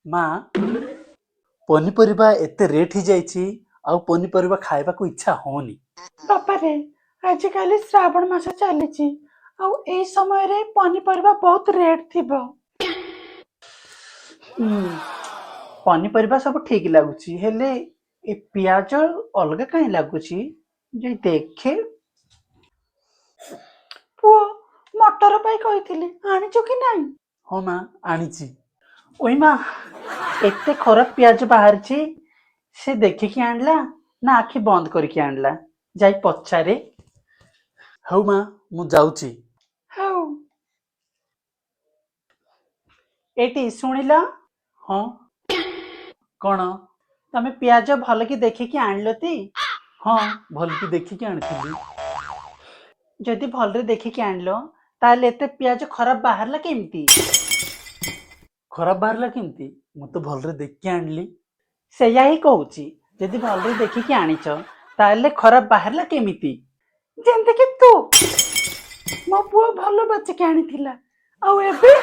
माँ पनीपरिबा एते रेट ही जाइछि आउ पनीपरिबा खाइबाकू इच्छा होनी। बापारे आजिकाली श्रावण मास चलीछि आउ एई समय रे पनीपरिबा बहुत रेट थिबो। पनीपरिबा सब ठीक लागुछि हेले ए पियाज अलगा काहे लागुछि जे देखे। पुओ मटर पाई कहिथिली आनिचो कि नाही? हाँ माँ आनिछि। ओई माँ एते खराब पियाज बाहरछि से देखिकी आनला ना आखि बंद करके आनला जाई पचारे। हौ माँ मु जाउछि। हौ एटी सुनिला। हाँ कौन तमे पियाज भल कि देखिकी आनलती? हाँ भल कि देखिकी आनिथिली। जदि भलरे देखिकी आनलो ताले एते पियाज खराब बाहरला केमती? खराब बाहरला केमती? मु तो भलरे देखिकी आनली। सेया ही कहूची जदि भलरे देखिकी आनिच ताले खराब बाहरला केमिति? जेंति कि तू मो पुओ भलो बाचिके आनिथिला आउ एबे